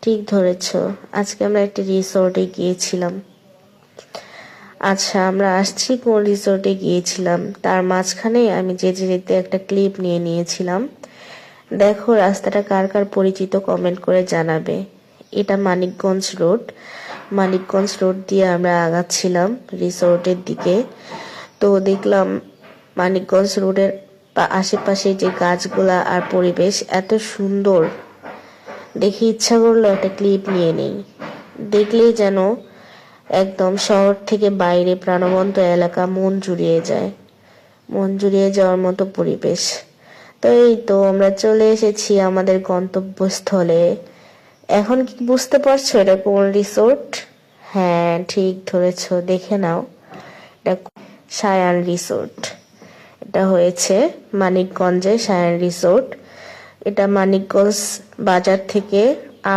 ঠিক ধরেছ, আজকে আমরা একটা রিসোর্টে গিয়েছিলাম। আচ্ছা, আমরা আসছি কোন রিসোর্টে গিয়েছিলাম তার মাঝখানে আমি যেতে একটা ক্লিপ নিয়ে নিয়েছিলাম। দেখো রাস্তাটা কার কার পরিচিত কমেন্ট করে জানাবে। এটা মানিকগঞ্জ রোড। মানিকগঞ্জ রোড দিয়ে আমরা আগাচ্ছিলাম রিসোর্টের দিকে। তো দেখলাম মানিকগঞ্জ রোডের আশেপাশে যে গাছগুলা আর পরিবেশ এত সুন্দর, দেখে ইচ্ছা করলো একটা ক্লিপ নিয়ে নেই। দেখলেই যেন একদম শহর থেকে বাইরে প্রাণবন্ত এলাকা, মন জুড়িয়ে যায়, মন জুড়িয়ে যাওয়ার মতো পরিবেশ। তো এই তো আমরা চলে এসেছি আমাদের গন্তব্যস্থলে। এখন কি বুঝতে পারছো এটা কোন রিসোর্ট? হ্যাঁ, ঠিক ধরেছ, দেখে নাও, এটা সায়ান রিসোর্ট। এটা হয়েছে মানিকগঞ্জে সায়ান রিসোর্ট। এটা মানিকগঞ্জ বাজার থেকে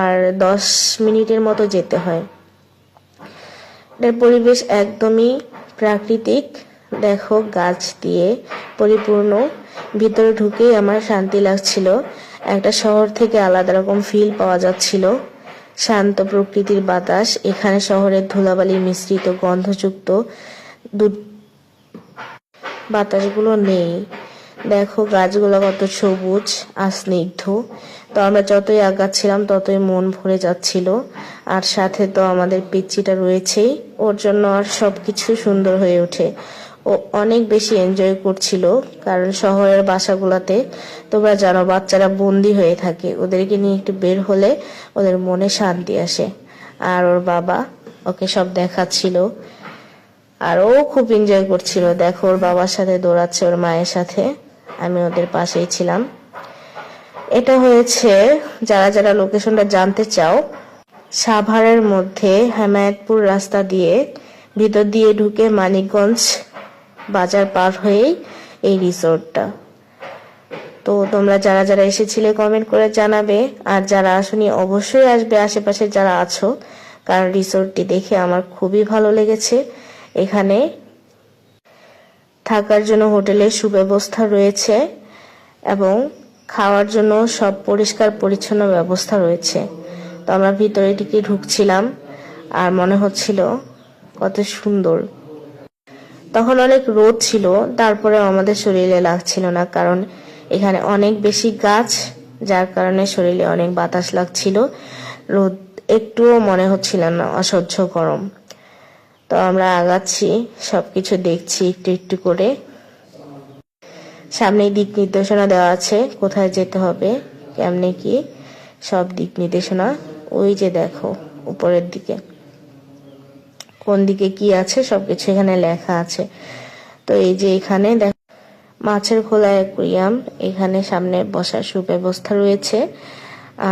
আর 10 মিনিটের মতো যেতে হয়। এটার পরিবেশ একদমই প্রাকৃতিক, দেখো গাছ দিয়ে পরিপূর্ণ। ভিতরে ঢুকেই আমার শান্তি লাগছিল, একটা শহর থেকে আলাদা রকম ফিল পাওয়া যাচ্ছিল। শান্ত প্রকৃতির বাতাস, এখানে শহরের ধুলাবালি মিশ্রিত গন্ধযুক্ত বাতাসগুলো নেই। দেখো গাছগুলো কত সবুজ আর স্নিগ্ধ। তো আমরা যতই আগাচ্ছিলাম ততই মন ভরে যাচ্ছিল। আর সাথে তো আমাদের পিচ্চিটা রয়েছেই, ওর জন্য আর সবকিছু সুন্দর হয়ে ওঠে। ও অনেক বেশি এনজয় করছিল, কারণ শহরের বাসাগুলোতে তোমরা জানো বাচ্চারা বন্দি হয়ে থাকে, ওদেরকে নিয়ে একটু বের হলে ওদের মনে শান্তি আসে। আর ওর বাবা ওকে সব দেখাচ্ছিল, আর ও খুব এনজয় করছিল। দেখো ওর বাবার সাথে দৌড়াচ্ছে, ওর মায়ের সাথে। আমি ওদের পাশেই ছিলাম। এটা হয়েছে, যারা যারা লোকেশনটা জানতে চাও, সাভারের মধ্যে হেমায়েতপুর রাস্তা দিয়ে ভিতর দিয়ে ঢুকে মানিকগঞ্জ বাজার পার হয়েই এই রিসোর্টটা। তো তোমরা যারা যারা এসেছিলে কমেন্ট করে জানাবে, আর যারা আসনি অবশ্যই আসবে আশেপাশে যারা আছো, কারণ রিসোর্টটি দেখে আমার খুবই ভালো লেগেছে। এখানে থাকার জন্য হোটেলের সুব্যবস্থা রয়েছে এবং খাওয়ার জন্য সব পরিষ্কার পরিচ্ছন্ন ব্যবস্থা রয়েছে। তো আমরা ভিতরে দিকে ঢুকছিলাম আর মনে হচ্ছিল কত সুন্দর। তখন অনেক রোদ ছিল, তারপরে আমাদের শরীরে লাগছিল না, কারণ এখানে অনেক বেশি গাছ, যার কারণে শরীরে অনেক বাতাস লাগছিল। রোদ একটুও মনে হচ্ছিল না, অসহ্য গরম। তো আমরা আগাচ্ছি, সবকিছু দেখছি একটু একটু করে। সামনে দিক নির্দেশনা দেওয়া আছে, কোথায় যেতে হবে, কেমনে কি, সব দিক নির্দেশনা। ওই যে দেখো উপরের দিকে কোন দিকে কি আছে সবকিছু এখানে লেখা আছে। তো এই যে এখানে দেখো মাছের খোলা অ্যাকুয়ারিয়াম, এখানে সামনে বসার সুব্যবস্থা রয়েছে।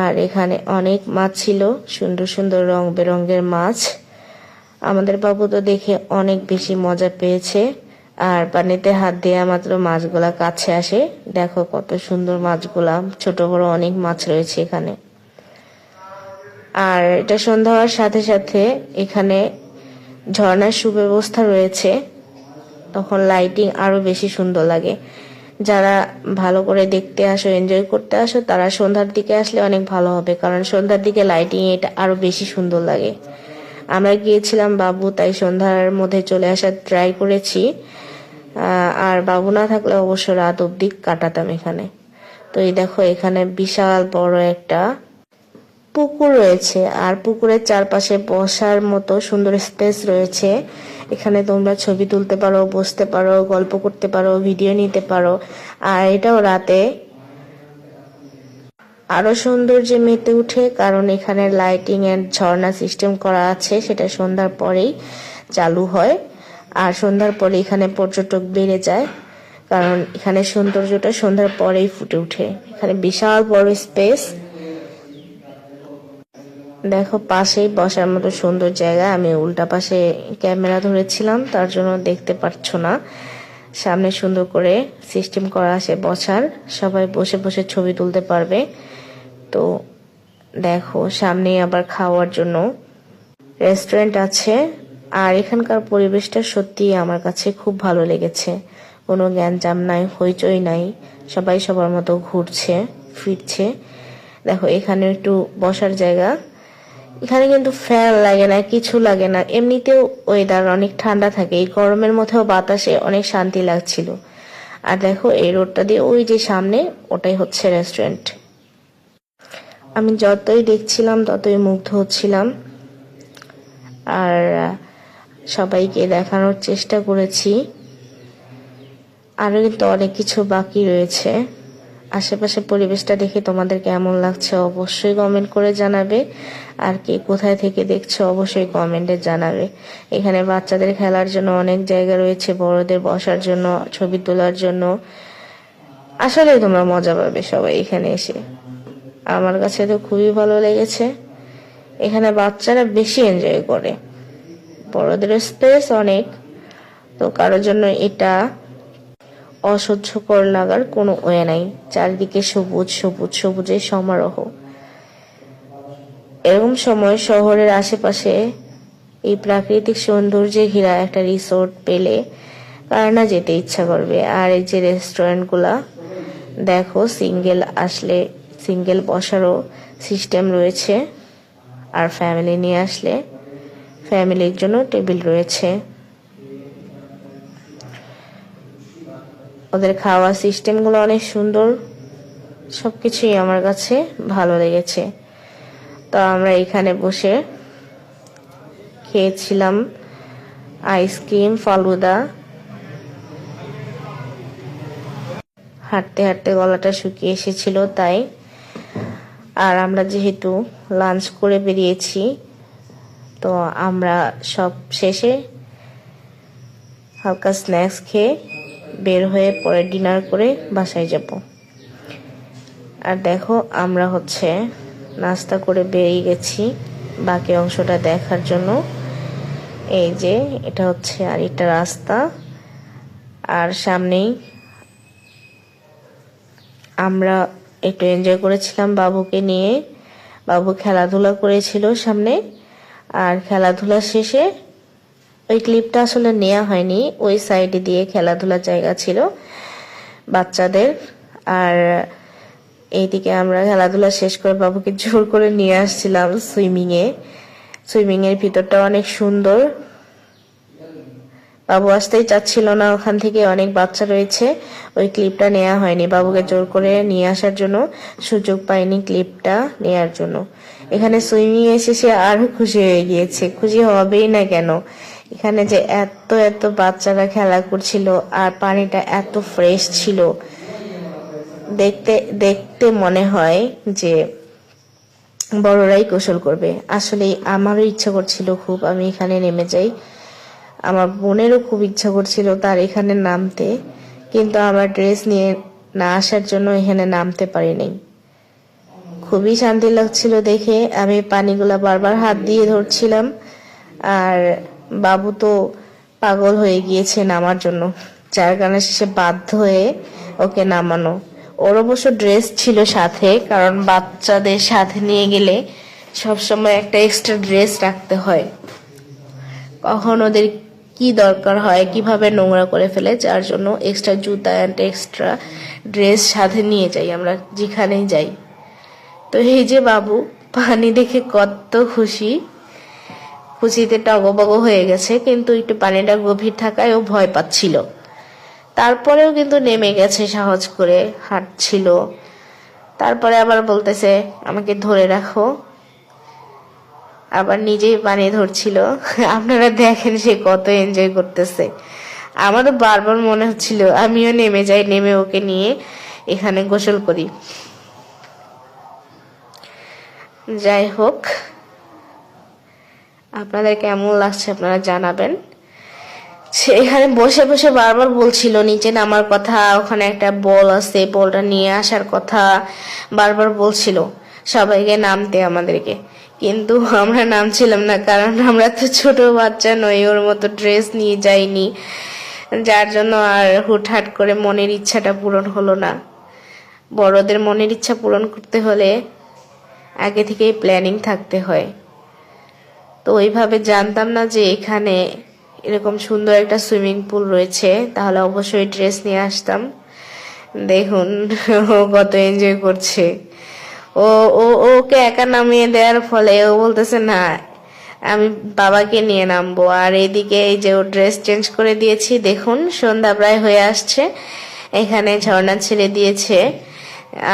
আর এখানে অনেক মাছ ছিল, সুন্দর সুন্দর রং বেরঙের মাছ। আমাদের বাবু তো দেখে অনেক বেশি মজা পেয়েছে, আর পানিতে হাত দেওয়া মাত্র মাছগুলা কাছে আসে। দেখো কত সুন্দর মাছগুলা, ছোট বড় অনেক মাছ রয়েছে এখানে। আর এটা সন্ধ্যা হওয়ার সাথে সাথে এখানে ঝর্ণার সুব্যবস্থা রয়েছে, তখন লাইটিং আরো বেশি সুন্দর লাগে। যারা ভালো করে দেখতে আসো, এনজয় করতে আসো, তারা সন্ধ্যার দিকে আসলে অনেক ভালো হবে, কারণ সন্ধ্যার দিকে লাইটিং এটা আরো বেশি সুন্দর লাগে। আমরা গিয়েছিলাম বাবু, তাই সন্ধ্যার মধ্যে চলে আসার ট্রাই করেছি। আর বাবু না থাকলে অবশ্য রাত অব্দি কাটাতাম এখানে। তো এই দেখো এখানে বিশাল বড় একটা পুকুর রয়েছে, আর পুকুরের চারপাশে বসার মতো সুন্দর স্পেস রয়েছে। এখানে তোমরা ছবি তুলতে পারো, বসতে পারো, গল্প করতে পারো, ভিডিও নিতে পারো। আর এটাও রাতে আরো সৌন্দর্যে মেতে উঠে, কারণ এখানে লাইটিং এন্ড ঝর্ণা সিস্টেম করা আছে, সেটা সন্ধ্যার পরেই চালু হয়। আর সন্ধ্যার পরে এখানে পর্যটক বেড়ে যায়, কারণ এখানে সৌন্দর্যটা সন্ধ্যার পরেই ফুটে উঠে। এখানে বিশাল বড় স্পেস, দেখো পাশেই বসার মতো সুন্দর জায়গা। আমি উল্টা পাশে ক্যামেরা ধরেছিলাম, তার জন্য দেখতে পাচ্ছ না। সামনে সুন্দর করে সিস্টেম করা আছে বসার, সবাই বসে বসে ছবি তুলতে পারবে। তো দেখো সামনে আবার খাওয়ার জন্য রেস্টুরেন্ট আছে। আর এখানকার পরিবেশটা সত্যি আমার কাছে খুব ভালো লেগেছে। কোনো গ্যাঞ্জাম নাই, হইচই নাই, সবাই সবার মতো ঘুরছে ফিরছে। দেখো এখানে একটু বসার জায়গা, এখানে কিন্তু ফ্যান লাগে না, কিছু লাগে না, এমনিতেও ওয়েদার অনেক ঠান্ডা থাকে, এই গরমের মধ্যেও বাতাসে অনেক শান্তি লাগছিল। আর দেখো এই রোডটা দিয়ে ওই যে সামনে, ওটাই হচ্ছে রেস্টুরেন্ট। আমি যতই দেখছিলাম ততই মুগ্ধ হচ্ছিলাম, আর সবাইকে দেখানোর চেষ্টা করেছি। আরো কিন্তু অনেক কিছু বাকি রয়েছে। আশেপাশে পরিবেশটা দেখে তোমাদের কেমন লাগছে অবশ্যই কমেন্ট করে জানাবে, আর কে কোথায় থেকে দেখছো অবশ্যই কমেন্টে জানাবে। এখানে বাচ্চাদের খেলার জন্য অনেক জায়গা রয়েছে, বড়দের বসার জন্য, ছবি তোলার জন্য। আসলে তোমরা মজা পাবে সবাই এখানে এসে। আমার কাছে তো খুবই ভালো লেগেছে। এখানে বাচ্চারা বেশি এনজয় করে, বড়দের স্পেস অনেক, তো কারোর জন্য এটা অসহ্যকর লাগার কোনো ওয়ে নাই। চারিদিকে সবুজ সবুজ সবুজের সমারোহ। এরকম সময় শহরের আশেপাশে এই প্রাকৃতিক সৌন্দর্যে ঘেরা একটা রিসোর্ট পেলে কার না যেতে ইচ্ছা করবে। আর এই যে রেস্টুরেন্টগুলা দেখো, সিঙ্গেল আসলে সিঙ্গেল বসারও সিস্টেম রয়েছে, আর ফ্যামিলি নিয়ে আসলে ফ্যামিলির জন্য টেবিল রয়েছে। ওদের খাওয়া সিস্টেমগুলো অনেক সুন্দর, সবকিছুই আমার কাছে ভালো লেগেছে। তো আমরা এখানে বসে খেয়েছিলাম আইসক্রিম, ফালুদা। হাঁটতে হাঁটতে গলাটা শুকিয়ে এসেছিল তাই। আর আমরা যেহেতু লাঞ্চ করে বেরিয়েছি, তো আমরা সব শেষে হালকা স্ন্যাক্স খেয়ে বের হয়ে পরে ডিনার করে বাসায় যাব। আর দেখো আমরা হচ্ছে নাস্তা করে বেরিয়ে গেছি বাকি অংশটা দেখার জন্য। এই যে এটা হচ্ছে আরেকটা রাস্তা, আর সামনেই আমরা একটু এনজয় করেছিলাম বাবুকে নিয়ে। বাবু খেলাধুলা করেছিল সামনে, আর খেলাধুলা শেষে ওই ক্লিপটা আসলে নেওয়া হয়নি, ওই সাইডে দিয়ে খেলাধুলার জায়গা ছিল বাচ্চাদের। আর এইদিকে আমরা খেলাধুলা শেষ করে বাবুকে জোর করে নিয়ে আসছিলাম সুইমিং এর ভিতরটা অনেক সুন্দর। বাবু আসতেই চাচ্ছিল না, ওখান থেকে অনেক বাচ্চা রয়েছে, ওই ক্লিপটা নেওয়া হয়নি। বাবুকে জোর করে নিয়ে আসার জন্য সুযোগ পাইনি ক্লিপটা নেয়ার জন্য। এখানে সুইমিং এসে সে আরো খুশি হয়ে গিয়েছে, খুশি হবেই না কেন। এখানে যে এত এত বাচ্চারা খেলা করছিল, আর পানিটা এত ফ্রেশ ছিল, দেখতে দেখতে মনে হয় যে বড়রাই গোসল করবে। আসলে আমারও ইচ্ছা করছিল খুব আমি এখানে নেমে যাই, আমার বোনেরও খুব ইচ্ছা করছিল তার এখানে নামতে, কিন্তু আমার ড্রেস নিয়ে না আসার জন্য এখানে নামতে পারিনি। খুবই শান্তি লাগছিল দেখে, আমি পানিগুলা বারবার হাত দিয়ে ধরছিলাম, আর বাবু তো পাগল হয়ে গিয়েছে নামার জন্য, যার কারণে শেষে বাধ্য হয়ে ওকে নামানো। ওর অবশ্য ড্রেস ছিল সাথে, কারণ বাচ্চাদের সাথে নিয়ে গেলে সবসময় একটা এক্সট্রা ড্রেস রাখতে হয়, কখন ওদের কি দরকার হয়, কিভাবে নোংরা করে ফেলে, যার জন্য এক্সট্রা জুতা অ্যান্ড এক্সট্রা ড্রেস সাথে নিয়ে যাই আমরা যেখানেই যাই। তো এই যে বাবু পানি দেখে কত খুশিতে টগবগ হয়ে গেছে, কিন্তু একটু পানিটা গভীর থাকায় ও ভয় পাচ্ছিল। তারপরেও কিন্তু নেমে গেছে, সাহস করে হাঁটছিল। তারপরে আবার বলতেছে আমাকে ধরে রাখো, আবার নিজেই পানি ধরছিল। আপনারা দেখেন সে কত এনজয় করতেছে। আমারও বারবার মনে হচ্ছিল আমিও নেমে যাই, নেমে ওকে নিয়ে এখানে গোসল করি। যাই হোক, আপনাদের কেমন লাগছে আপনারা জানাবেন। সে এখানে বসে বসে বারবার বলছিল নিচে নামার কথা, ওখানে একটা বল আছে, বলটা নিয়ে আসার কথা বারবার বলছিল সবাইকে নামতে আমাদেরকে, কিন্তু আমরা নামছিলাম না, কারণ আমরা তো ছোট বাচ্চা নই, ওর মতো ড্রেস নিয়ে যাইনি, যার জন্য আর হুটহাট করে মনের ইচ্ছাটা পূরণ হলো না। বড়দের মনের ইচ্ছা পূরণ করতে হলে আগে থেকেই প্ল্যানিং থাকতে হয়। তো ওইভাবে জানতাম না যে এখানে এরকম সুন্দর একটা সুইমিং পুল রয়েছে, তাহলে অবশ্যই ড্রেস নিয়ে আসতাম। দেখুন ও কত এনজয় করছে, ও ও ও ওকে একা নামিয়ে দেওয়ার ফলে ও বলতেছে না আমি বাবাকে নিয়ে নামবো। আর এদিকে এই যে ও ড্রেস চেঞ্জ করে দিয়েছি, দেখুন সন্ধ্যা প্রায় হয়ে আসছে, এখানে ঝর্ণা ছেড়ে দিয়েছে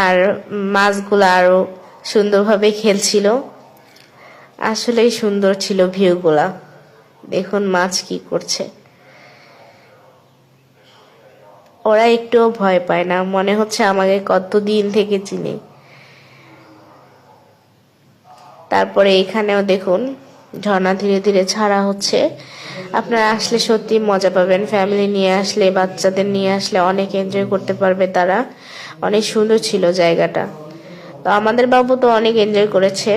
আর মাছগুলো আরো সুন্দরভাবে খেলছিল। আসলেই সুন্দর ছিল ভিউগুলা। দেখুন মাছ কি করছে, ওরা একটুও ভয় পায় না, মনে হচ্ছে আমাকে কতদিন থেকে চিনে। তারপরে এখানেও দেখুন ঝর্ণা ধীরে ধীরে ছাড়া হচ্ছে। আপনারা আসলে সত্যি মজা পাবেন, ফ্যামিলি নিয়ে আসলে, বাচ্চাদের নিয়ে আসলে অনেক এনজয় করতে পারবে তারা। অনেক সুন্দর ছিল জায়গাটা। তো আমাদের বাবু তো অনেক এনজয় করেছে।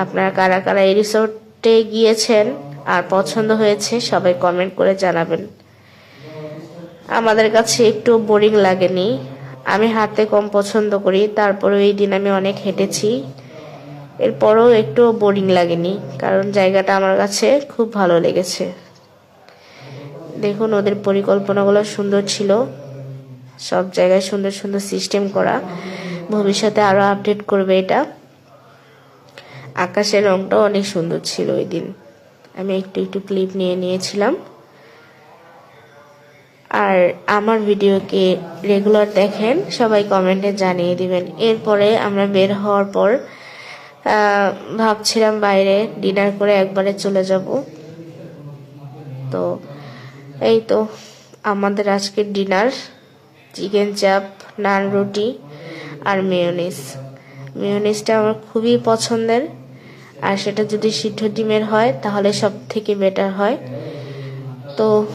আপনারা কারা কারা এই রিসোর্টে গিয়েছেন আর পছন্দ হয়েছে সবাই কমেন্ট করে জানাবেন। আমাদের কাছে একটু বোরিং লাগেনি। আমি হাঁটতে কম পছন্দ করি, তারপরেও এই দিন আমি অনেক হেঁটেছি, এরপরও একটু বোরিং লাগেনি, কারণ জায়গাটা আমার কাছে খুব ভালো লেগেছে। দেখুন ওদের পরিকল্পনাগুলো সুন্দর ছিল, সব জায়গায় সুন্দর সুন্দর সিস্টেম করা। ভবিষ্যতে আরো আপডেট করবে এটা। আকাশের রংটাও অনেক সুন্দর ছিল ওই দিন, আমি একটু একটু ক্লিপ নিয়ে নিয়েছিলাম। আর আমার ভিডিওকে রেগুলার দেখেন, সবাই কমেন্টে জানিয়ে দিবেন। এরপরে আমরা বের হওয়ার পর ভাবছিলাম বাইরে ডিনার করে একবারে চলে যাব। তো এই তো আমাদের আজকের ডিনার, চিকেন চাপ, নান রুটি আর মেয়োনিজ। মেয়োনিজটা আমার খুবই পছন্দের, আর সেটা যদি সিদ্ধ ডিমের হয় তাহলে সব থেকে বেটার হয়। তো